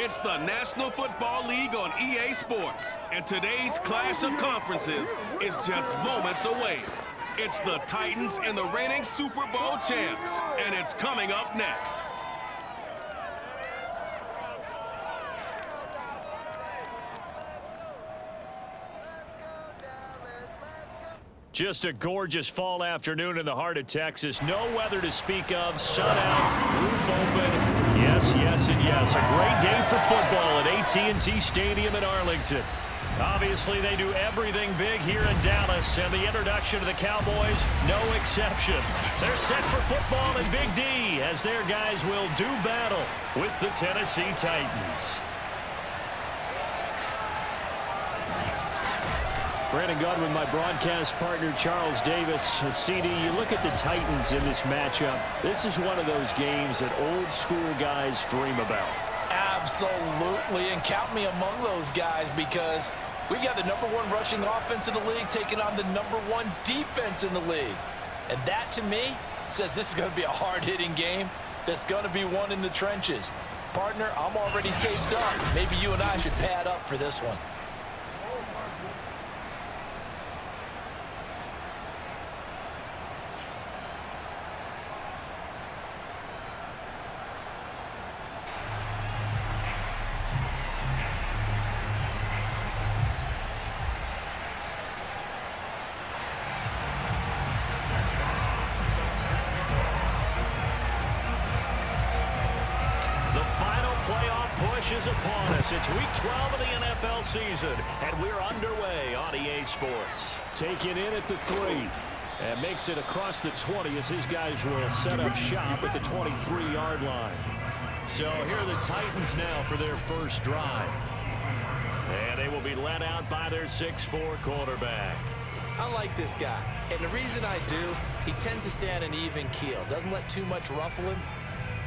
It's the National Football League on EA Sports, and today's clash of conferences is just moments away. It's the Titans and the reigning Super Bowl champs, and it's coming up next. Just a gorgeous fall afternoon in the heart of Texas. No weather to speak of. Sun out, roof open. Yes, yes, and yes. A great day for football at AT&T Stadium in Arlington. Obviously, they do everything big here in Dallas, and the introduction of the Cowboys, no exception. They're set for football in Big D as their guys will do battle with the Tennessee Titans. Brandon Godwin, my broadcast partner, Charles Davis. CD, you look at the Titans in this matchup. This is one of those games that old school guys dream about. Absolutely, and count me among those guys because we got the #1 rushing offense in the league taking on the #1 defense in the league. And that, to me, says this is going to be a hard-hitting game that's going to be won in the trenches. Partner, I'm already taped up. Maybe you and I should pad up for this one. Is upon us. It's week 12 of the NFL season, and we're underway on EA Sports. Taken in at the 3, and makes it across the 20 as his guys will set up shop at the 23-yard line. So here are the Titans now for their first drive. And they will be led out by their 6'4 quarterback. I like this guy, and the reason I do, he tends to stay on an even keel. Doesn't let too much ruffle him.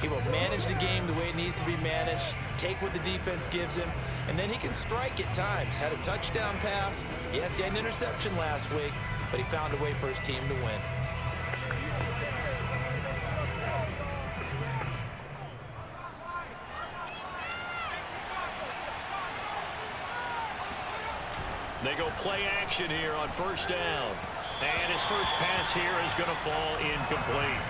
He will manage the game the way it needs to be managed, take what the defense gives him, and then he can strike at times. Had a touchdown pass. Yes, he had an interception last week, but he found a way for his team to win. They go play action here on first down. And his first pass here is going to fall incomplete.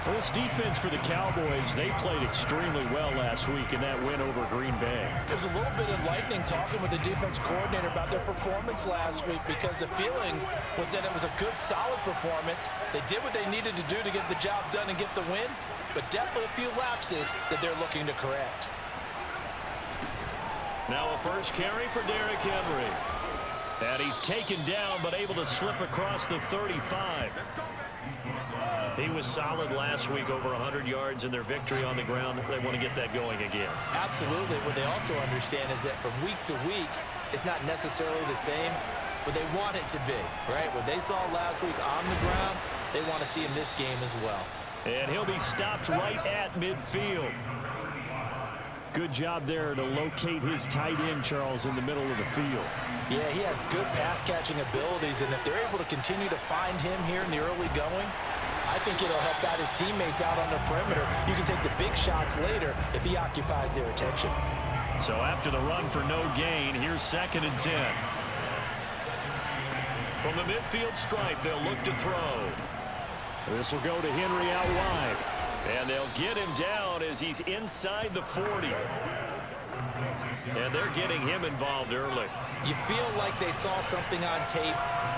Well, this defense for the Cowboys, they played extremely well last week in that win over Green Bay. It was a little bit enlightening talking with the defense coordinator about their performance last week because the feeling was that it was a good, solid performance. They did what they needed to do to get the job done and get the win, but definitely a few lapses that they're looking to correct. Now a first carry for Derrick Henry. And he's taken down but able to slip across the 35. He was solid last week, over 100 yards in their victory on the ground. They want to get that going again. Absolutely. What they also understand is that from week to week, it's not necessarily the same, but they want it to be, right? What they saw last week on the ground, they want to see in this game as well. And he'll be stopped right at midfield. Good job there to locate his tight end, Charles, in the middle of the field. Yeah, he has good pass-catching abilities, and if they're able to continue to find him here in the early going, I think it'll help out his teammates out on the perimeter. You can take the big shots later if he occupies their attention. So after the run for no gain, here's 2nd and 10. From the midfield stripe, they'll look to throw. This will go to Henry out wide. And they'll get him down as he's inside the 40. And they're getting him involved early. You feel like they saw something on tape,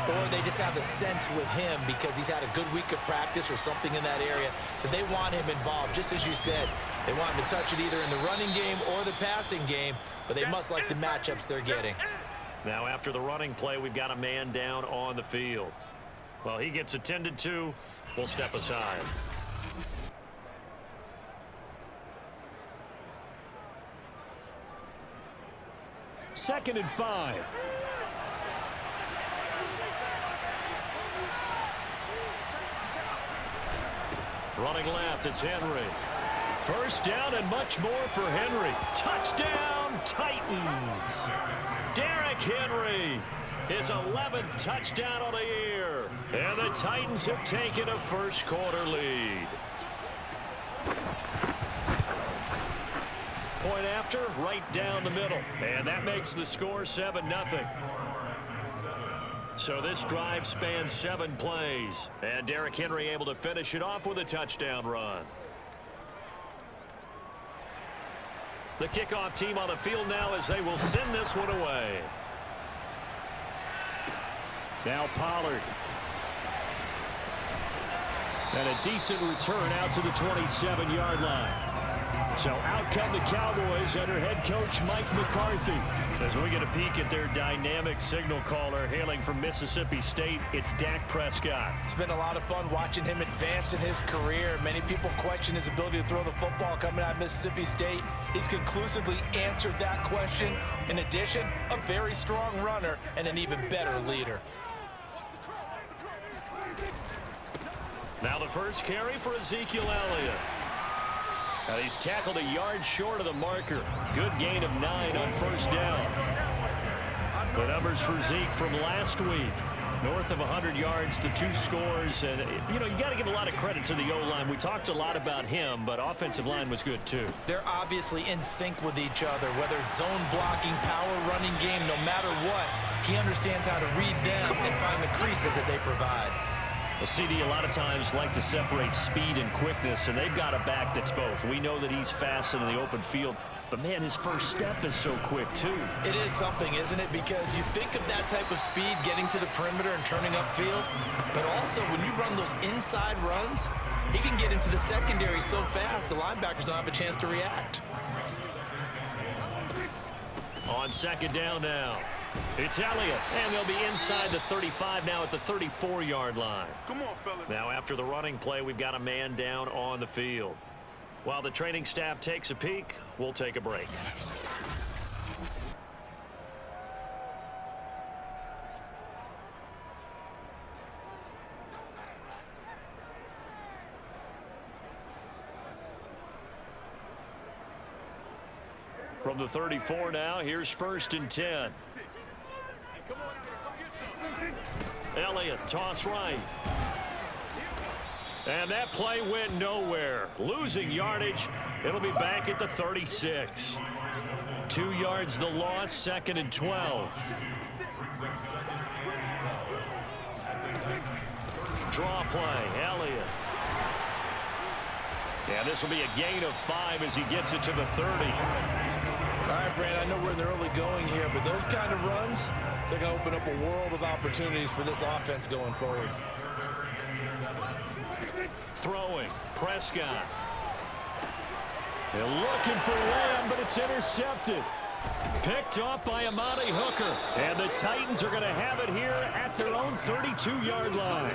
or they just have a sense with him because he's had a good week of practice or something in that area that they want him involved. Just as you said, they want him to touch it either in the running game or the passing game, but they must like the matchups they're getting. Now after the running play, we've got a man down on the field. Well, he gets attended to. We'll step aside. Second and 5. Running left, it's Henry. First down and much more for Henry. Touchdown, Titans. Derrick Henry, his 11th touchdown of the year. And the Titans have taken a first quarter lead. point after, right down the middle. And that makes the score 7-0. So this drive spans 7 plays. And Derrick Henry able to finish it off with a touchdown run. The kickoff team on the field now as they will send this one away. Now Pollard. And a decent return out to the 27-yard line. So out come the Cowboys under head coach Mike McCarthy. As we get a peek at their dynamic signal caller hailing from Mississippi State, it's Dak Prescott. It's been a lot of fun watching him advance in his career. Many people question his ability to throw the football coming out of Mississippi State. He's conclusively answered that question. In addition, a very strong runner and an even better leader. Now the first carry for Ezekiel Elliott. Now he's tackled a yard short of the marker. Good gain of 9 on first down. The numbers for Zeke from last week. North of 100 yards, the 2 scores. And, you know, you got to give a lot of credit to the O-line. We talked a lot about him, but offensive line was good too. They're obviously in sync with each other, whether it's zone blocking, power running game, no matter what. He understands how to read them and find the creases that they provide. The CD a lot of times like to separate speed and quickness, and they've got a back that's both. We know that he's fast in the open field, but, man, his first step is so quick, too. It is something, isn't it? Because you think of that type of speed getting to the perimeter and turning upfield, but also when you run those inside runs, he can get into the secondary so fast the linebackers don't have a chance to react. On second down now. It's Elliott, and they'll be inside the 35 now at the 34-yard line. Come on, fellas. Now, after the running play, we've got a man down on the field. While the training staff takes a peek, we'll take a break. From the 34 now, here's 1st and 10. Elliott, toss right. And that play went nowhere. Losing yardage. It'll be back at the 36. 2 yards the loss, 2nd and 12. Draw play, Elliott. Yeah, this will be a gain of 5 as he gets it to the 30. All right, Brand, I know we're in the early going here, but those kind of runs, they're going to open up a world of opportunities for this offense going forward. Throwing, Prescott. They're looking for Lamb, but it's intercepted. Picked off by Amani Hooker. And the Titans are going to have it here at their own 32-yard line.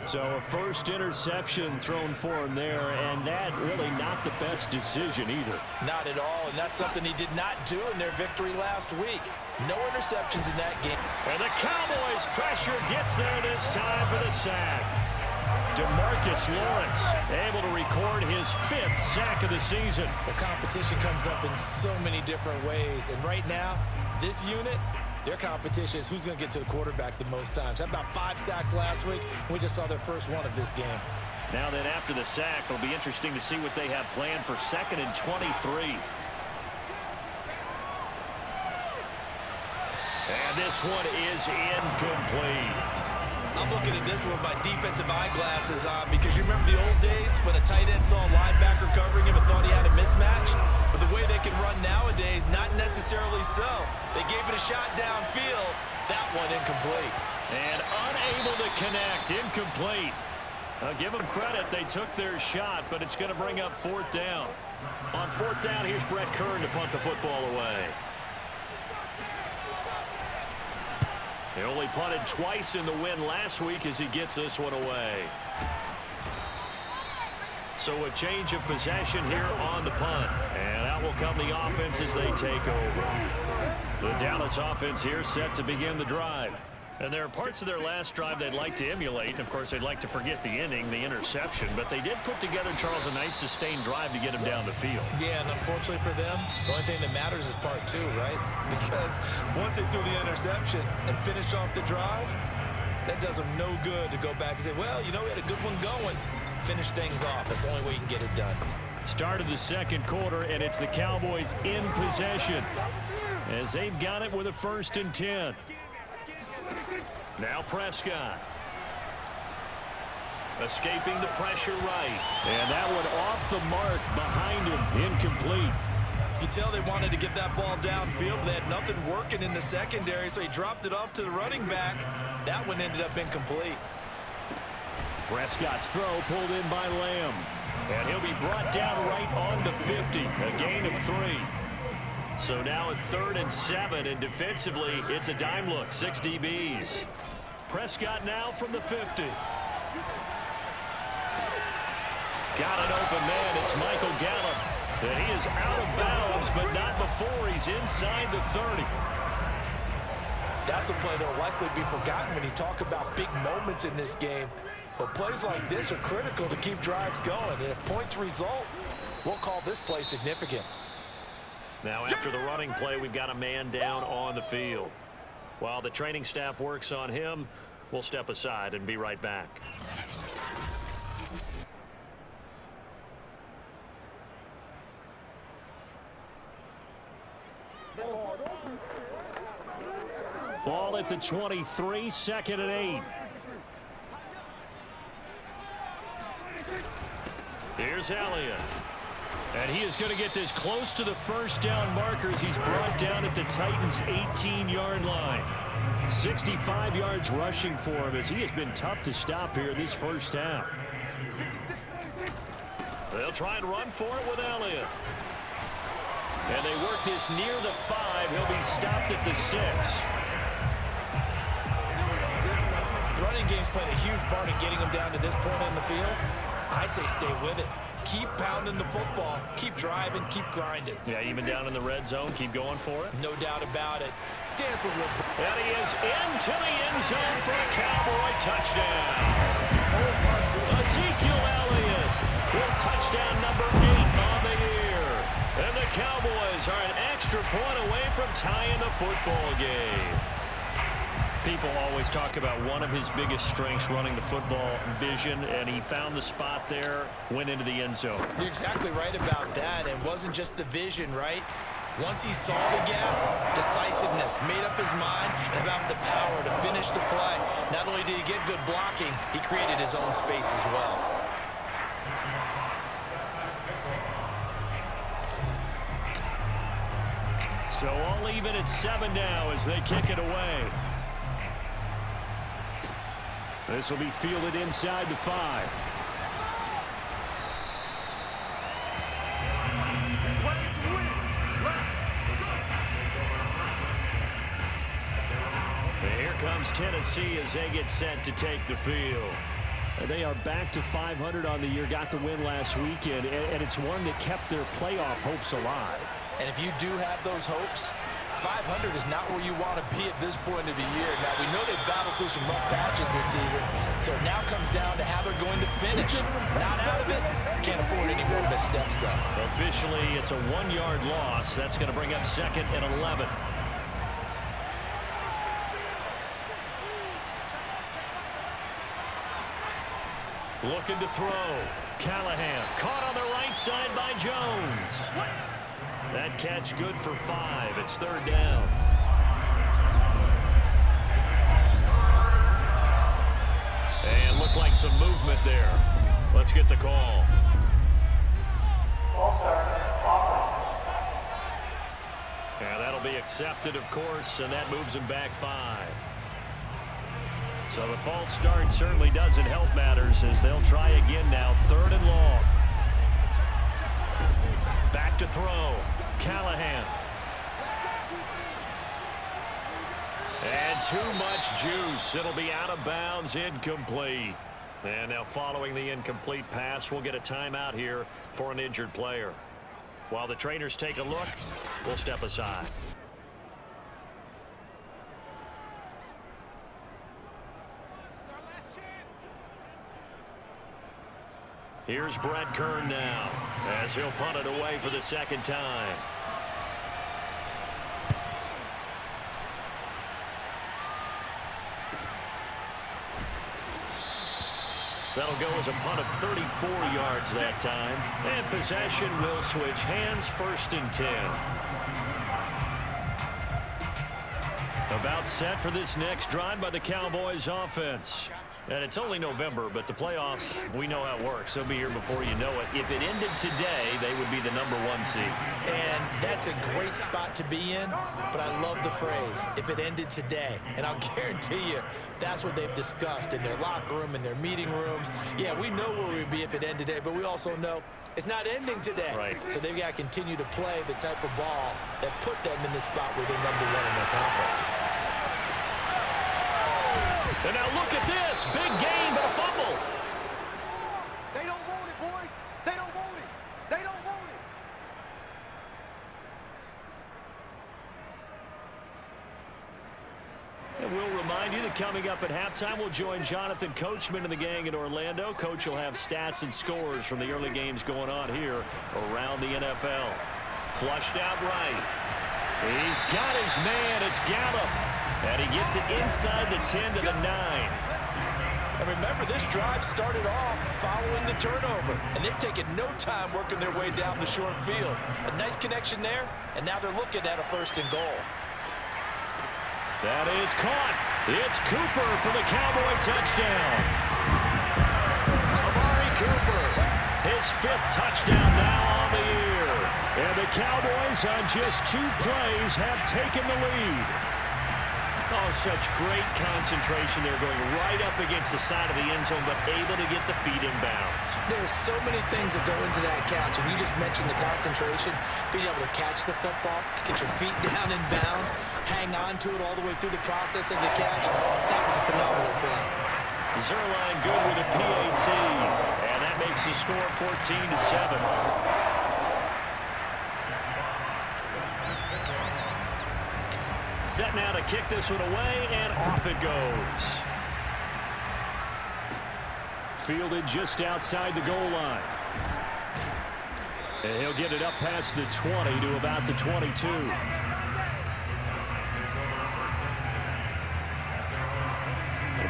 So a first interception thrown for him there, and that really not the best decision either. Not at all, and that's something he did not do in their victory last week. No interceptions in that game. And the Cowboys pressure gets there this time for the sack. DeMarcus Lawrence able to record his 5th sack of the season. The competition comes up in so many different ways, and right now, this unit, their competition is who's going to get to the quarterback the most times. Had about 5 sacks last week. We just saw their first one of this game. Now then, after the sack, it'll be interesting to see what they have planned for 2nd and 23. And this one is incomplete. I'm looking at this one with my defensive eyeglasses on because you remember the old days when a tight end saw a linebacker covering him and thought he had a mismatch? But the way they can run nowadays, not necessarily so. They gave it a shot downfield. That one incomplete. And unable to connect. Incomplete. I'll give them credit. They took their shot, but it's going to bring up 4th down. On 4th down, here's Brett Kern to punt the football away. He only punted twice in the win last week as he gets this one away. So a change of possession here on the punt. And out will come the offense as they take over. The Dallas offense here set to begin the drive. And there are parts of their last drive they'd like to emulate. And, of course, they'd like to forget the inning, the interception. But they did put together, Charles, a nice sustained drive to get him down the field. Yeah, and unfortunately for them, the only thing that matters is part 2, right? Because once they threw the interception and finished off the drive, that does them no good to go back and say, well, you know, we had a good one going. Finish things off. That's the only way you can get it done. Start of the second quarter, and it's the Cowboys in possession as they've got it with a 1st and 10. Now Prescott. Escaping the pressure right. And that one off the mark behind him. Incomplete. You can tell they wanted to get that ball downfield, but they had nothing working in the secondary, so he dropped it off to the running back. That one ended up incomplete. Prescott's throw pulled in by Lamb. And he'll be brought down right on the 50. A gain of 3. So now at 3rd and 7, and defensively, it's a dime look. 6 DBs. Prescott now from the 50. Got an open man. It's Michael Gallup. And he is out of bounds, but not before he's inside the 30. That's a play that will likely be forgotten when you talk about big moments in this game. But plays like this are critical to keep drives going. And if points result, we'll call this play significant. Now after the running play, we've got a man down on the field. While the training staff works on him, we'll step aside and be right back. Ball at the 23, 2nd and 8. Here's Elliott. And he is going to get this close to the 1st down markers. He's brought down at the Titans' 18-yard line. 65 yards rushing for him as he has been tough to stop here this first half. They'll try and run for it with Elliott. And they work this near the 5. He'll be stopped at the 6. The running game's playing a huge part in getting him down to this point in the field. I say stay with it. Keep pounding the football. Keep driving. Keep grinding. Yeah, even down in the red zone, keep going for it. No doubt about it. Dance with Will. And he is into the end zone for a Cowboy touchdown. Ezekiel Elliott with touchdown number 8 on the year. And the Cowboys are an extra point away from tying the football game. People always talk about one of his biggest strengths running the football, vision, and he found the spot there, went into the end zone. You're exactly right about that. It wasn't just the vision, right? Once he saw the gap, decisiveness, made up his mind, and about the power to finish the play. Not only did he get good blocking, he created his own space as well. So all even at 7 now as they kick it away. This will be fielded inside the 5. And here comes Tennessee as they get set to take the field. They are back to 500 on the year, got the win last weekend, and it's one that kept their playoff hopes alive. And if you do have those hopes, 500 is not where you want to be at this point of the year. Now, we know they've battled through some rough patches this season, so it now comes down to how they're going to finish. Not out of it. Can't afford any more missteps, though. Officially, it's a 1-yard loss. That's going to bring up 2nd and 11. Looking to throw. Callahan caught on the right side by Jones. That catch good for 5. It's 3rd down. And looked like some movement there. Let's get the call. And that'll be accepted, of course, and that moves him back 5. So the false start certainly doesn't help matters as they'll try again now. 3rd and long. Back to throw. Callahan. And too much juice. It'll be out of bounds, incomplete. And now following the incomplete pass, we'll get a timeout here for an injured player. While the trainers take a look, we'll step aside. Here's Brett Kern now as he'll punt it away for the 2nd time. That'll go as a punt of 34 yards that time. And possession will switch hands, 1st and 10. About set for this next drive by the Cowboys offense. And it's only November, but the playoffs, we know how it works. They'll be here before you know it. If it ended today, they would be the #1 seed. And that's a great spot to be in, but I love the phrase, if it ended today. And I'll guarantee you, that's what they've discussed in their locker room, in their meeting rooms. Yeah, we know where we'd be if it ended today, but we also know it's not ending today. Right. So they've got to continue to play the type of ball that put them in the spot where they're #1 in their conference. And now look at this. Big gain, but a fumble. They don't want it, boys. They don't want it. They don't want it. And we'll remind you that coming up at halftime, we'll join Jonathan Coachman and the gang in Orlando. Coach will have stats and scores from the early games going on here around the NFL. Flushed out right. He's got his man. It's Gallup. And he gets it inside the 10 to the 9. And remember, this drive started off following the turnover. And they've taken no time working their way down the short field. A nice connection there, and now they're looking at a 1st and goal. That is caught. It's Cooper for the Cowboy touchdown. Amari Cooper, his 5th touchdown now on the year. And the Cowboys on just 2 plays have taken the lead. Oh, such great concentration. They're going right up against the side of the end zone, but able to get the feet in bounds. There's so many things that go into that catch, and you just mentioned the concentration, being able to catch the football, get your feet down in bounds, hang on to it all the way through the process of the catch. That was a phenomenal play. Zerline good with a PAT, and that makes the score 14-7. Set now to kick this one away, and off it goes. Fielded just outside the goal line. And he'll get it up past the 20 to about the 22.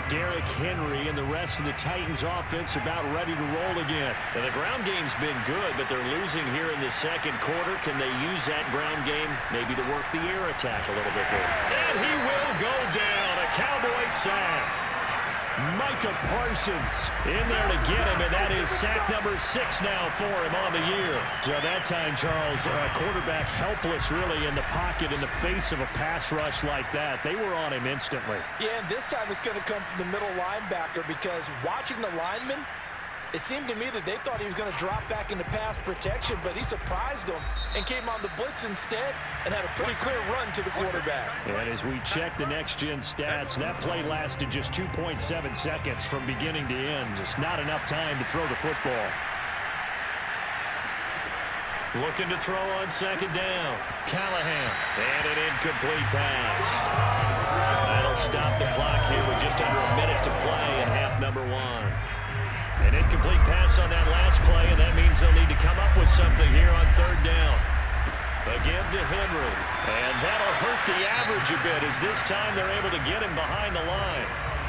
Derrick Henry and the rest of the Titans offense about ready to roll again. And the ground game's been good, but they're losing here in the 2nd quarter. Can they use that ground game maybe to work the air attack a little bit more? And he will go down. A Cowboy sack. Micah Parsons in there to get him, and that is sack number 6 now for him on the year. So that time, Charles, quarterback helpless really in the pocket in the face of a pass rush like that. They were on him instantly. Yeah, and this time it's going to come from the middle linebacker, because watching the lineman, it seemed to me that they thought he was going to drop back into pass protection, but he surprised them and came on the blitz instead and had a pretty clear run to the quarterback. And as we check the next-gen stats, that play lasted just 2.7 seconds from beginning to end. Just not enough time to throw the football. Looking to throw on 2nd down. Callahan. And an incomplete pass. That'll stop the clock here with just under a minute to play in half number 1. An incomplete pass on that last play, and that means they'll need to come up with something here on 3rd down. Again to Henry. And that'll hurt the average a bit, as this time they're able to get him behind the line.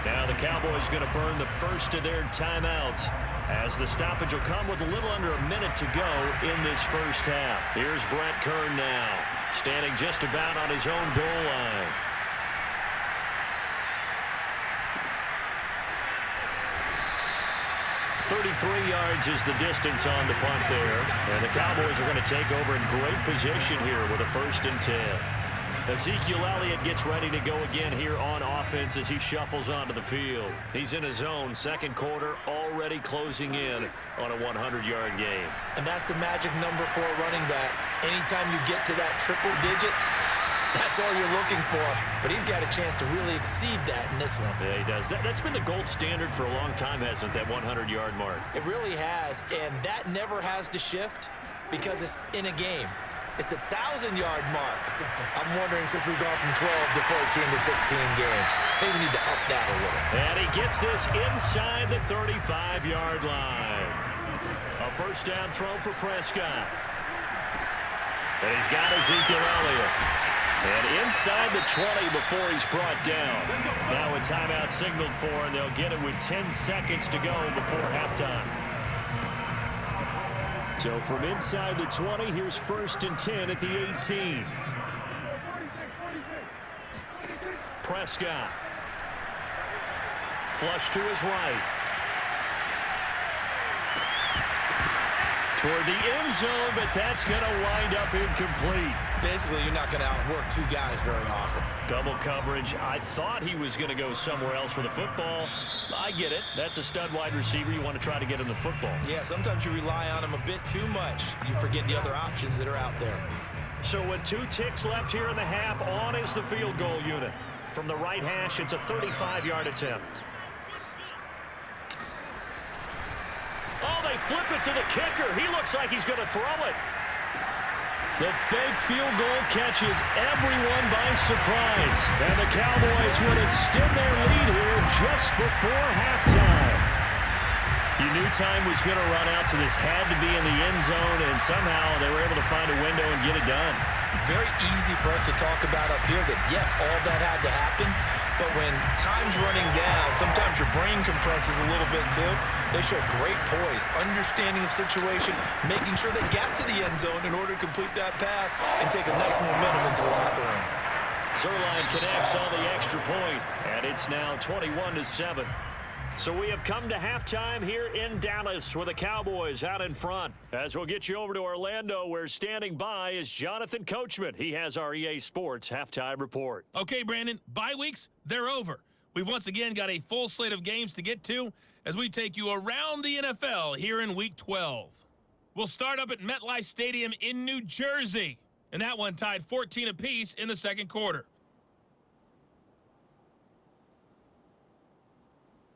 Now the Cowboys going to burn the first of their timeouts, as the stoppage will come with a little under a minute to go in this first half. Here's Brett Kern now, standing just about on his own goal line. 33 yards is the distance on the punt there. And the Cowboys are going to take over in great position here with a 1st and 10. Ezekiel Elliott gets ready to go again here on offense as he shuffles onto the field. He's in his zone, 2nd quarter, already closing in on a 100-yard game. And that's the magic number for a running back. Anytime you get to that triple digits, that's all you're looking for. But he's got a chance to really exceed that in this one. Yeah, he does. That's been the gold standard for a long time, hasn't it, that 100-yard mark? It really has, and that never has to shift because it's in a game. It's a 1,000-yard mark. I'm wondering, since we've gone from 12 to 14 to 16 games, maybe we need to up that a little. And he gets this inside the 35-yard line. A 1st down throw for Prescott. And he's got Ezekiel Elliott. And inside the 20 before he's brought down. Now a timeout signaled for, and they'll get it with 10 seconds to go before halftime. So from inside the 20, here's 1st and 10 at the 18. Prescott. Flush to his right. Toward the end zone, but that's going to wind up incomplete. Basically, you're not going to outwork two guys very often. Double coverage. I thought he was going to go somewhere else for the football. I get it. That's a stud wide receiver. You want to try to get him the football. Yeah, sometimes you rely on him a bit too much. You forget the other options that are out there. So with 2 ticks left here in the half, on is the field goal unit. From the right hash, it's a 35-yard attempt. Oh, they flip it to the kicker. He looks like he's going to throw it. The fake field goal catches everyone by surprise. And the Cowboys would extend their lead here just before halftime. You knew time was going to run out, so this had to be in the end zone, and somehow they were able to find a window and get it done. Very easy for us to talk about up here that, yes, all that had to happen, but when time's running down, sometimes your brain compresses a little bit too. They showed great poise, understanding of situation, making sure they got to the end zone in order to complete that pass and take a nice momentum into the locker room. Zerline connects on the extra point, and it's now 21-7. So we have come to halftime here in Dallas with the Cowboys out in front. As we'll get you over to Orlando, where standing by is Jonathan Coachman. He has our EA Sports halftime report. Okay, Brandon, bye weeks, they're over. We've once again got a full slate of games to get to as we take you around the NFL here in Week 12. We'll start up at MetLife Stadium in New Jersey, and that one tied 14 apiece in the second quarter.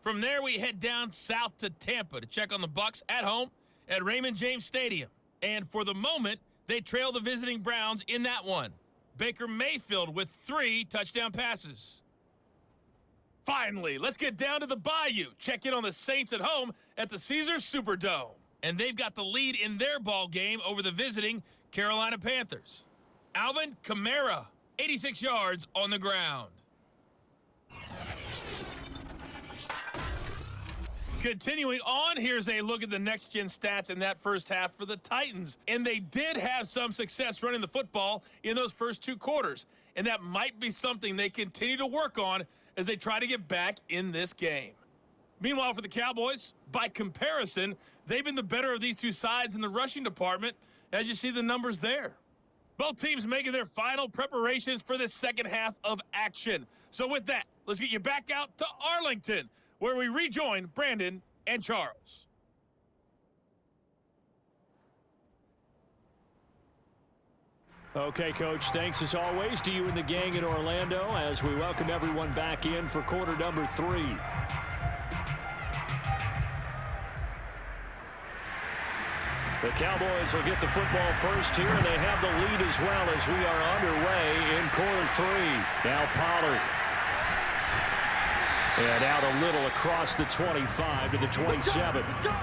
From there, we head down south to Tampa to check on the Bucs at home at Raymond James Stadium. And for the moment, they trail the visiting Browns in that one. Baker Mayfield with 3 touchdown passes. Finally, let's get down to the Bayou. Check in on the Saints at home at the Caesars Superdome. And they've got the lead in their ball game over the visiting Carolina Panthers. Alvin Kamara, 86 yards on the ground. Continuing on, here's a look at the next-gen stats in that first half for the Titans. And they did have some success running the football in those first 2 quarters. And that might be something they continue to work on as they try to get back in this game. Meanwhile, for the Cowboys, by comparison, they've been the better of these two sides in the rushing department, as you see the numbers there. Both teams making their final preparations for this second half of action. So with that, let's get you back out to Arlington, where we rejoin Brandon and Charles. Okay, Coach, thanks as always to you and the gang in Orlando as we welcome everyone back in for quarter number 3. The Cowboys will get the football first here, and they have the lead as well as we are underway in quarter 3. Now Pollard. And out a little across the 25 to the 27. Let's go!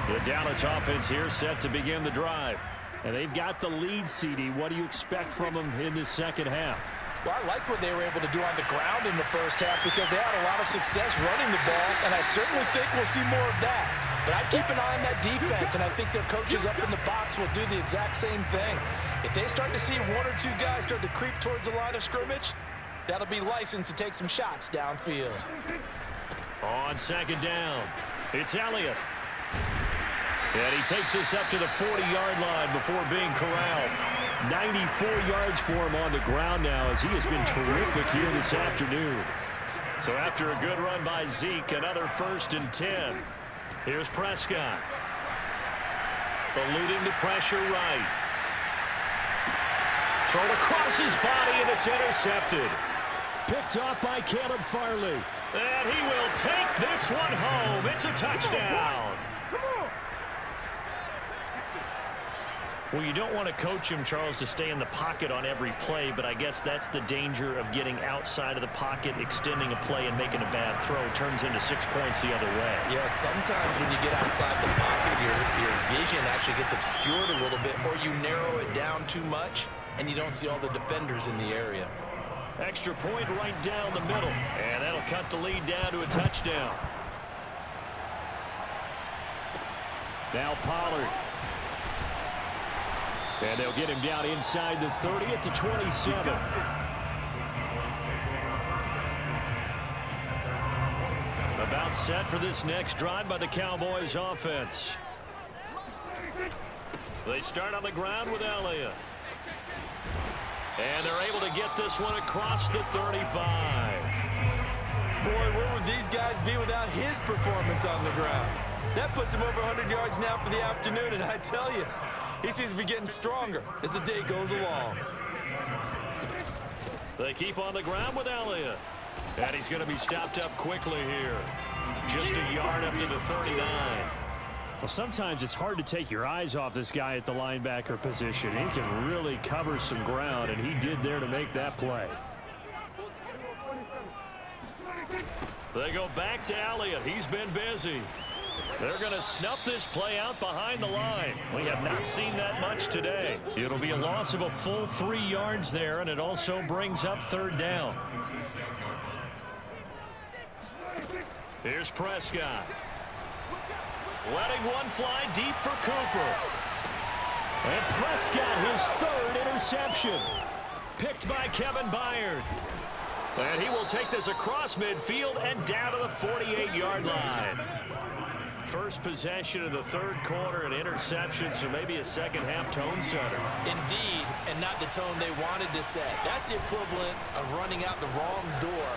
The Dallas offense here set to begin the drive. And they've got the lead, CD. What do you expect from them in the second half? Well, I like what they were able to do on the ground in the first half because they had a lot of success running the ball, and I certainly think we'll see more of that. But I'd keep an eye on that defense, and I think their coaches up in the box will do the exact same thing. If they start to see 1 or 2 guys start to creep towards the line of scrimmage, that'll be licensed to take some shots downfield. On second down, it's Elliott. And he takes us up to the 40-yard line before being corralled. 94 yards for him on the ground now as he has been terrific here this afternoon. So after a good run by Zeke, another 1st and 10. Here's Prescott. Eluding the pressure right. Thrown across his body, and it's intercepted. Picked off by Caleb Farley. And he will take this one home. It's a touchdown. Well, you don't want to coach him, Charles, to stay in the pocket on every play, but I guess that's the danger of getting outside of the pocket, extending a play, and making a bad throw. It turns into 6 points the other way. Yeah, sometimes when you get outside the pocket, your vision actually gets obscured a little bit, or you narrow it down too much, and you don't see all the defenders in the area. Extra point right down the middle, and that'll cut the lead down to a touchdown. Now Pollard. And they'll get him down inside the 30 at the 27. About set for this next drive by the Cowboys offense. They start on the ground with Elliott. And they're able to get this one across the 35. Boy, where would these guys be without his performance on the ground? That puts him over 100 yards now for the afternoon, and I tell you, he seems to be getting stronger as the day goes along. They keep on the ground with Elliott. And he's going to be stopped up quickly here. Just a yard up to the 39. Well, sometimes it's hard to take your eyes off this guy at the linebacker position. He can really cover some ground, and he did there to make that play. They go back to Elliott. He's been busy. They're going to snuff this play out behind the line. We have not seen that much today. It'll be a loss of a full 3 yards there, and it also brings up third down. Here's Prescott. Letting one fly deep for Cooper. And Prescott, his third interception. Picked by Kevin Byard. And he will take this across midfield and down to the 48-yard line. First possession of the third quarter, an interception, so maybe a second-half tone setter. Indeed, and not the tone they wanted to set. That's the equivalent of running out the wrong door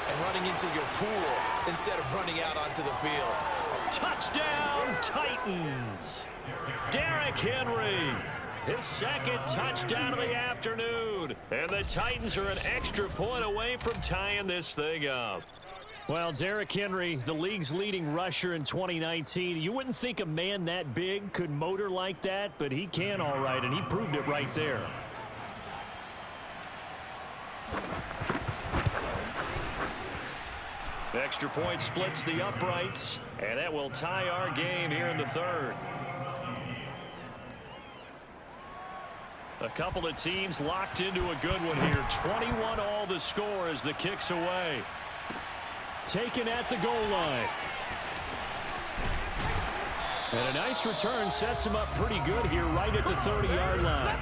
and running into your pool instead of running out onto the field. Touchdown, Titans! Derrick Henry, his second touchdown of the afternoon. And the Titans are an extra point away from tying this thing up. Well, Derrick Henry, the league's leading rusher in 2019. You wouldn't think a man that big could motor like that, but he can all right, and he proved it right there. Extra point splits the uprights, and that will tie our game here in the third. A couple of teams locked into a good one here. 21 all the score as the kick's away. Taken at the goal line. And a nice return sets him up pretty good here right at the 30-yard line.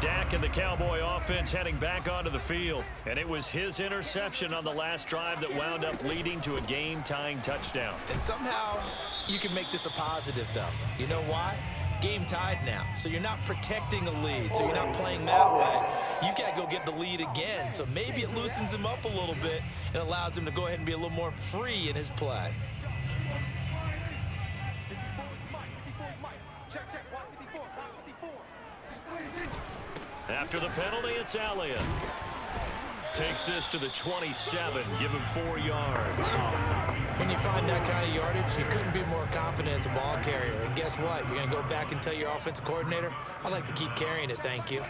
Dak and the Cowboy offense heading back onto the field. And it was his interception on the last drive that wound up leading to a game-tying touchdown. And somehow you can make this a positive, though. You know why? Game tied now, so you're not protecting a lead, so you're not playing that way. You got to go get the lead again, so maybe it loosens him up a little bit and allows him to go ahead and be a little more free in his play. After the penalty, it's Elliott. Takes this to the 27, give him 4 yards. When you find that kind of yardage, you couldn't be more confident as a ball carrier. And guess what? You're going to go back and tell your offensive coordinator, I'd like to keep carrying it, thank you.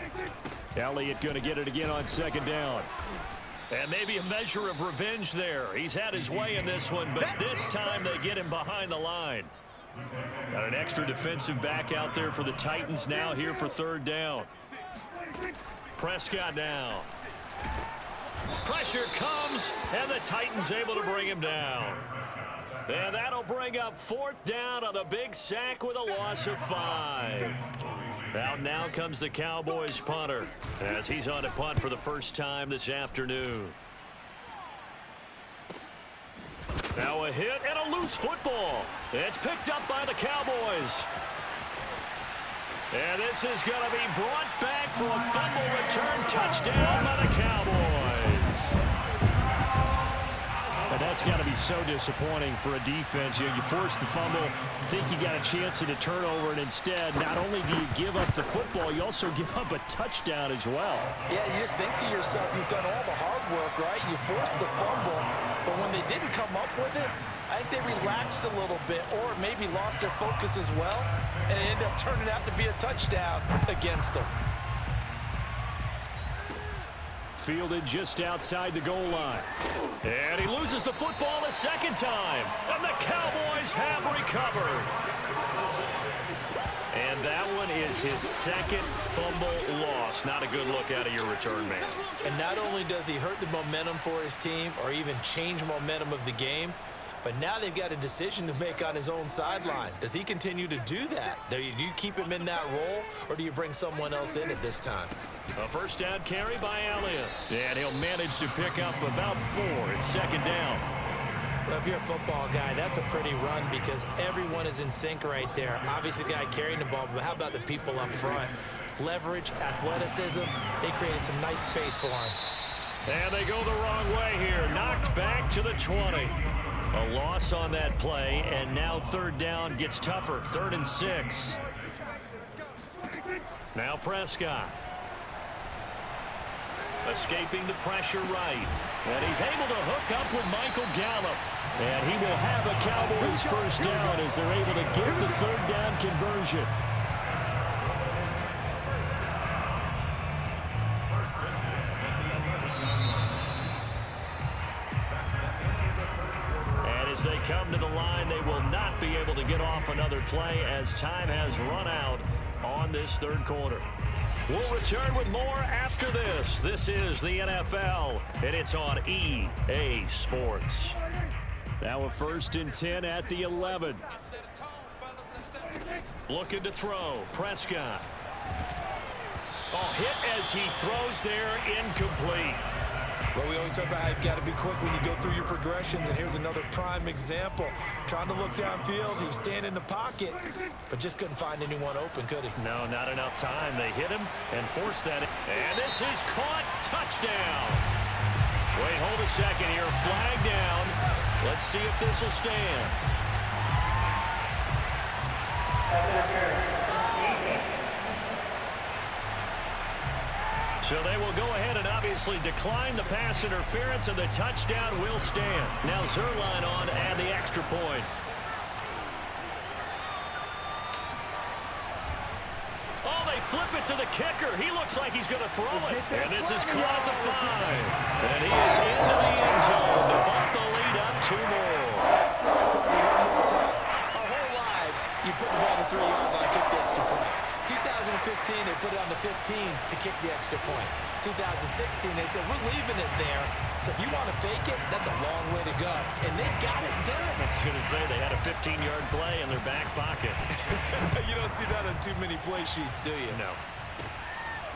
Elliott going to get it again on second down. And maybe a measure of revenge there. He's had his way in this one, but this time they get him behind the line. Got an extra defensive back out there for the Titans now here for third down. Prescott down. Pressure comes, and the Titans able to bring him down. And that'll bring up fourth down on the big sack with a loss of 5. Out now comes the Cowboys punter as he's on to punt for the first time this afternoon. Now a hit and a loose football. It's picked up by the Cowboys. And this is going to be brought back for a fumble return touchdown by the Cowboys. And that's got to be so disappointing for a defense. You force the fumble, think you got a chance at a turnover, and instead, not only do you give up the football, you also give up a touchdown as well. Yeah, you just think to yourself, you've done all the hard work, right? You forced the fumble, but when they didn't come up with it, I think they relaxed a little bit or maybe lost their focus as well, and it ended up turning out to be a touchdown against them. Fielded just outside the goal line. And he loses the football a second time. And the Cowboys have recovered. And that one is his second fumble loss. Not a good look out of your return man. And not only does he hurt the momentum for his team or even change momentum of the game, but now they've got a decision to make on his own sideline. Does he continue to do that? Do you keep him in that role, or do you bring someone else in at this time? A first down carry by Elliott. And he'll manage to pick up about 4. It's second down. Well, if you're a football guy, that's a pretty run because everyone is in sync right there. Obviously, the guy carrying the ball, but how about the people up front? Leverage, athleticism, they created some nice space for him. And they go the wrong way here. Knocked back to the 20. A loss on that play, and now third down gets tougher. 3rd and 6. Now Prescott. Escaping the pressure right. And he's able to hook up with Michael Gallup. And he will have a Cowboys first down as they're able to get the third down conversion. And as they come to the line, they will not be able to get off another play as time has run out on this third quarter. We'll return with more after this. This is the NFL, and it's on EA Sports. Now a 1st and 10 at the 11. Looking to throw. Prescott. Oh, hit as he throws there, incomplete. Well, we always talk about how you've got to be quick when you go through your progressions, and here's another prime example. Trying to look downfield, he was standing in the pocket, but just couldn't find anyone open, could he? No, not enough time. They hit him and forced that. And this is caught. Touchdown. Wait, hold a second here. Flag down. Let's see if this will stand. So they will go ahead and obviously decline the pass interference, and the touchdown will stand. Now Zerline on and the extra point. Oh, they flip it to the kicker. He looks like he's going to throw it. And this is caught at the 5. And he is into the end zone to bump the lead up 2 more. Our whole lives, you put the ball on the 3-yard line, kick the extra point. 2015, they put it on the 15 to kick the extra point. 2016, they said, we're leaving it there. So if you want to fake it, that's a long way to go. And they got it done. I was going to say, they had a 15-yard play in their back pocket. You don't see that on too many play sheets, do you? No.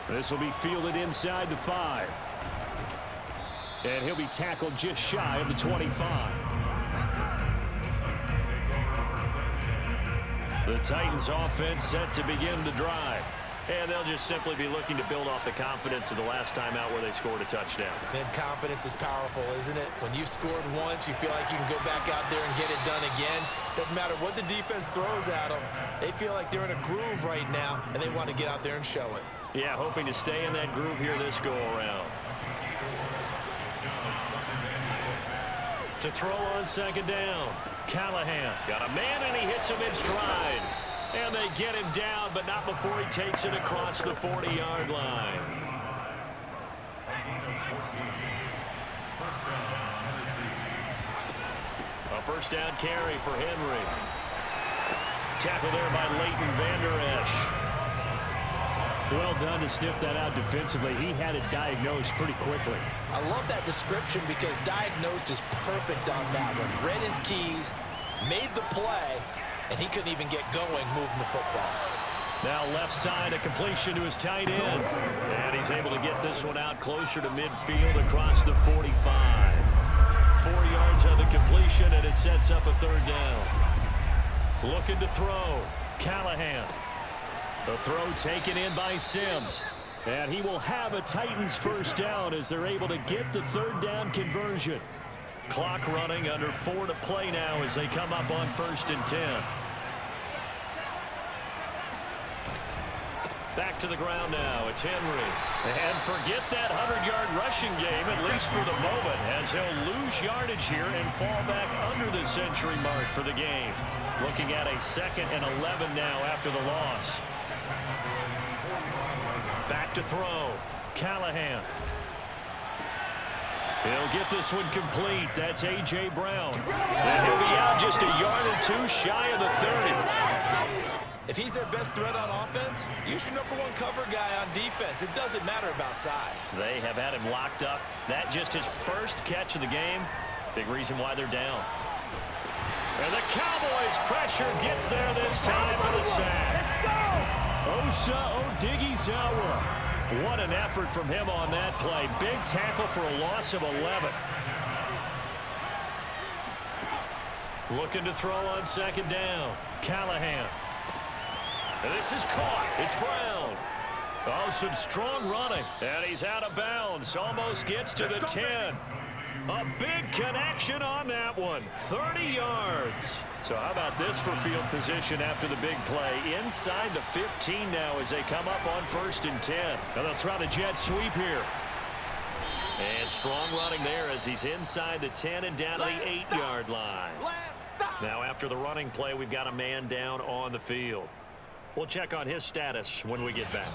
This will be fielded inside the 5. And he'll be tackled just shy of the 25. The Titans offense set to begin the drive. And they'll just simply be looking to build off the confidence of the last time out where they scored a touchdown. Man, confidence is powerful, isn't it? When you've scored once, you feel like you can go back out there and get it done again. Doesn't matter what the defense throws at them. They feel like they're in a groove right now, and they want to get out there and show it. Yeah, hoping to stay in that groove here this go-around. To throw on second down. Callahan got a man, and he hits him in stride. And they get him down, but not before he takes it across the 40-yard line. A first down carry for Henry. Tackle there by Leighton Vander Esch. Well done to sniff that out defensively. He had it diagnosed pretty quickly. I love that description because diagnosed is perfect on that one. Read his keys, made the play, and he couldn't even get going moving the football. Now left side, a completion to his tight end. And he's able to get this one out closer to midfield across the 45. 4 yards on the completion, and it sets up a third down. Looking to throw. Callahan. The throw taken in by Sims. And he will have a Titans first down as they're able to get the third down conversion. Clock running, under 4 to play now as they come up on 1st and 10. Back to the ground now. It's Henry. And forget that 100-yard rushing game, at least for the moment, as he'll lose yardage here and fall back under the century mark for the game. Looking at a 2nd and 11 now after the loss. Back to throw. Callahan. He'll get this one complete. That's A.J. Brown. And he'll be out just a yard or two shy of the 30. If he's their best threat on offense, use your #1 cover guy on defense. It doesn't matter about size. They have had him locked up. That just his first catch of the game. Big reason why they're down. And the Cowboys pressure gets there this time for the sack. Osa Odighizuwa. What an effort from him on that play. Big tackle for a loss of 11. Looking to throw on 2nd down. Callahan. And this is caught. It's Brown. Oh, some strong running. And he's out of bounds. Almost gets to the 10. A big connection on that one. 30 yards. So how about this for field position after the big play? Inside the 15 now as they come up on 1st and 10. And they'll try the jet sweep here. And strong running there as he's inside the 10 and down to the 8-yard line. Now after the running play, we've got a man down on the field. We'll check on his status when we get back.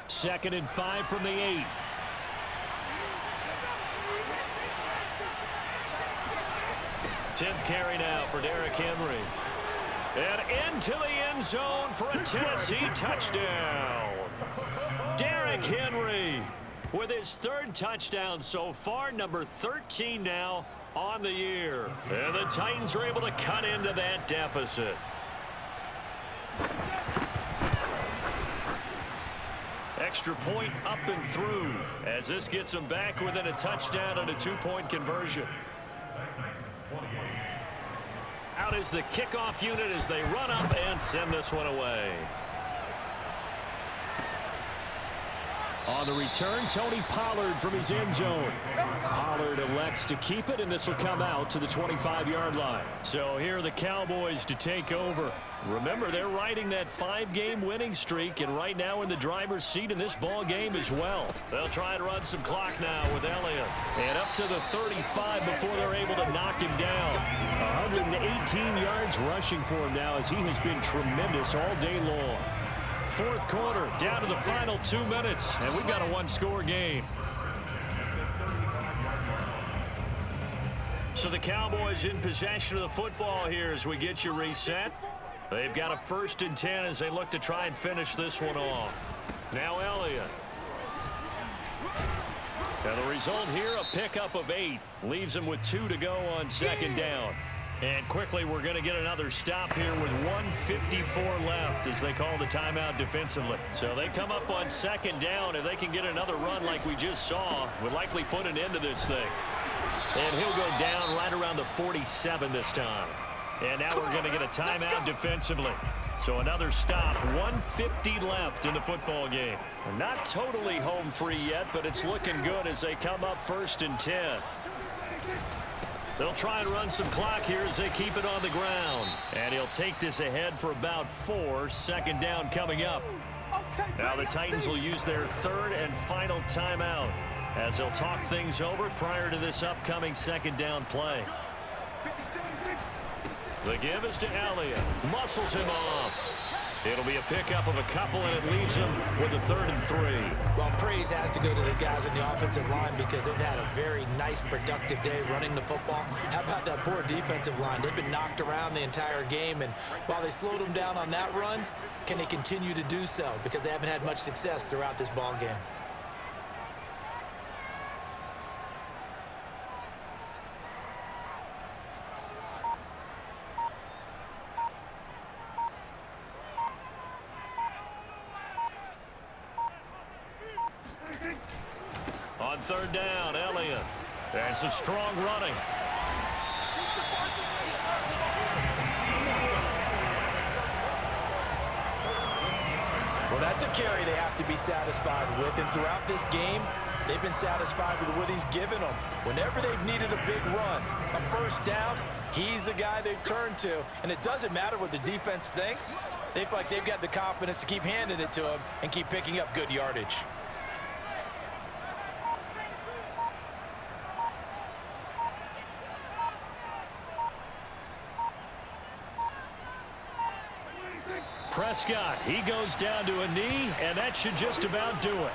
Second and 5 from the 8. Tenth carry now for Derrick Henry. And into the end zone for a Tennessee touchdown. Derrick Henry with his 3rd touchdown so far, number 13 now on the year. And the Titans are able to cut into that deficit. Extra point up and through as this gets them back within a touchdown and a 2-point conversion. Out is the kickoff unit as they run up and send this one away. On the return, Tony Pollard from his end zone. Pollard elects to keep it, and this will come out to the 25-yard line. So here are the Cowboys to take over. Remember, they're riding that 5-game winning streak, and right now in the driver's seat in this ball game as well. They'll try and run some clock now with Elliott. And up to the 35 before they're able to knock him down. 118 yards rushing for him now as he has been tremendous all day long. 4th quarter, down to the final 2 minutes, and we've got a 1-score game. So the Cowboys in possession of the football here as we get you reset. They've got a 1st and 10 as they look to try and finish this one off. Now Elliott. And the result here, a pickup of 8. Leaves them with 2 to go on 2nd down. And quickly, we're going to get another stop here with 1:54 left as they call the timeout defensively. So they come up on 2nd down. If they can get another run like we just saw, would likely put an end to this thing. And he'll go down right around the 47 this time. And now we're going to get a timeout defensively. So another stop, 1:50 left in the football game. Not totally home free yet, but it's looking good as they come up 1st and 10. They'll try and run some clock here as they keep it on the ground. And he'll take this ahead for about 4. 2nd down coming up. Now the Titans will use their 3rd and final timeout as they'll talk things over prior to this upcoming 2nd down play. The give is to Elliott. Muscles him off. It'll be a pickup of a couple, and it leaves him with a 3rd and 3. Well, praise has to go to the guys on the offensive line because they've had a very nice, productive day running the football. How about that poor defensive line? They've been knocked around the entire game, and while they slowed them down on that run, can they continue to do so? Because they haven't had much success throughout this ball game. On 3rd down, Elliott. And some strong running. Well, that's a carry they have to be satisfied with. And throughout this game, They've been satisfied with what he's given them. Whenever they've needed a big run, a first down, he's the guy they've turned to. And it doesn't matter what the defense thinks. They feel like they've got the confidence to keep handing it to him and keep picking up good yardage. Prescott, he goes down to a knee, and that should just about do it.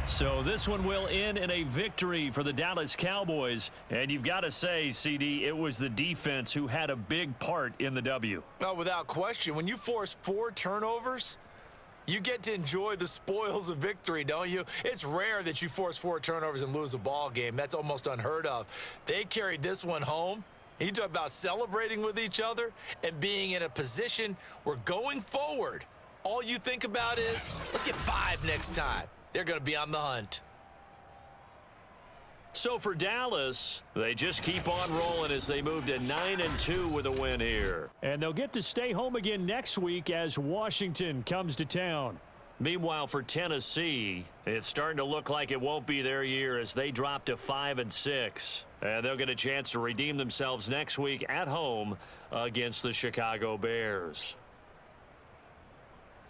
So this one will end in a victory for the Dallas Cowboys. And you've got to say, CD, it was the defense who had a big part in the W. Oh, without question. When you force 4 turnovers, you get to enjoy the spoils of victory, don't you? It's rare that you force 4 turnovers and lose a ball game. That's almost unheard of. They carried this one home. You talk about celebrating with each other and being in a position where going forward, all you think about is, let's get 5 next time. They're going to be on the hunt. So for Dallas, they just keep on rolling as they move to 9-2 with a win here. And they'll get to stay home again next week as Washington comes to town. Meanwhile, for Tennessee, it's starting to look like it won't be their year as they drop to 5-6. And they'll get a chance to redeem themselves next week at home against the Chicago Bears.